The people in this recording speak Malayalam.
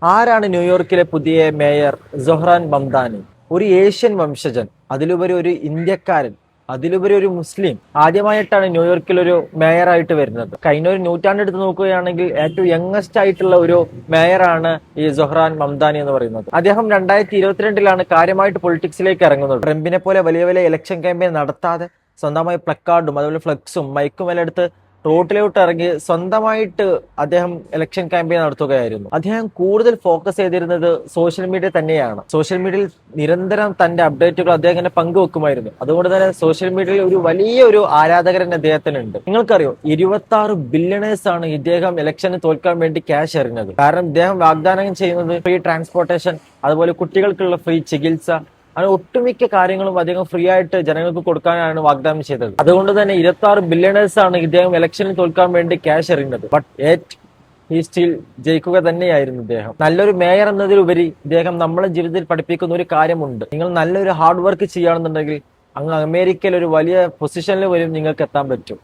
ആരാണ് ന്യൂയോർക്കിലെ പുതിയ മേയർ? സൊഹ്റാൻ മംദാനി. ഒരു ഏഷ്യൻ വംശജൻ, അതിലുപരി ഒരു ഇന്ത്യക്കാരൻ, അതിലുപരി ഒരു മുസ്ലിം. ആദ്യമായിട്ടാണ് ന്യൂയോർക്കിൽ ഒരു മേയറായിട്ട് വരുന്നത്. കഴിഞ്ഞ ഒരു നൂറ്റാണ്ട് എടുത്ത് നോക്കുകയാണെങ്കിൽ ഏറ്റവും യങ്ങസ്റ്റ് ആയിട്ടുള്ള ഒരു മേയറാണ് ഈ സൊഹ്റാൻ മംദാനി എന്ന് പറയുന്നത്. അദ്ദേഹം 2022 കാര്യമായിട്ട് പൊളിറ്റിക്സിലേക്ക് ഇറങ്ങുന്നത്. ട്രംപിനെ പോലെ വലിയ വലിയ ഇലക്ഷൻ ക്യാമ്പയിൻ നടത്താതെ സ്വന്തമായി പ്ലക്കാർഡും അതുപോലെ ഫ്ലെക്സും മൈക്കും എല്ലാം എടുത്ത് റോട്ടിലോട്ട് ഇറങ്ങി സ്വന്തമായിട്ട് അദ്ദേഹം ഇലക്ഷൻ ക്യാമ്പയിൻ നടത്തുകയായിരുന്നു. അദ്ദേഹം കൂടുതൽ ഫോക്കസ് ചെയ്തിരുന്നത് സോഷ്യൽ മീഡിയ തന്നെയാണ്. സോഷ്യൽ മീഡിയയിൽ നിരന്തരം തന്റെ അപ്ഡേറ്റുകൾ അദ്ദേഹം ഇങ്ങനെ പങ്കുവെക്കുമായിരുന്നു. അതുകൊണ്ട് തന്നെ സോഷ്യൽ മീഡിയയിൽ ഒരു വലിയൊരു ആരാധകരൻ അദ്ദേഹത്തിനുണ്ട്. നിങ്ങൾക്കറിയോ, 26 ബില്യണേഴ്സ് ആണ് ഇദ്ദേഹം ഇലക്ഷന് തോൽക്കാൻ വേണ്ടി ക്യാഷ് എറിഞ്ഞത്. കാരണം ഇദ്ദേഹം വാഗ്ദാനം ചെയ്യുന്നത് ഫ്രീ ട്രാൻസ്പോർട്ടേഷൻ, അതുപോലെ കുട്ടികൾക്കുള്ള ഫ്രീ ചികിത്സ, അങ്ങനെ ഒട്ടുമിക്ക കാര്യങ്ങളും അദ്ദേഹം ഫ്രീ ആയിട്ട് ജനങ്ങൾക്ക് കൊടുക്കാനാണ് വാഗ്ദാനം ചെയ്തത്. അതുകൊണ്ട് തന്നെ 26 ബില്യണേഴ്സ് ആണ് ഇദ്ദേഹം ഇലക്ഷനിൽ തോൽക്കാൻ വേണ്ടി ക്യാഷ് എറിയുന്നത്. ബട്ട് ഈ സ്റ്റിൽ ജയിക്കുക തന്നെയായിരുന്നു ഇദ്ദേഹം. നല്ലൊരു മേയർ എന്നതിലുപരി ഇദ്ദേഹം നമ്മളെ ജീവിതത്തിൽ പഠിപ്പിക്കുന്ന ഒരു കാര്യമുണ്ട്. നിങ്ങൾ നല്ലൊരു ഹാർഡ് വർക്ക് ചെയ്യുകയാണെന്നുണ്ടെങ്കിൽ അങ്ങ് അമേരിക്കയിൽ ഒരു വലിയ പൊസിഷനിൽ വരും നിങ്ങൾക്ക് എത്താൻ പറ്റും.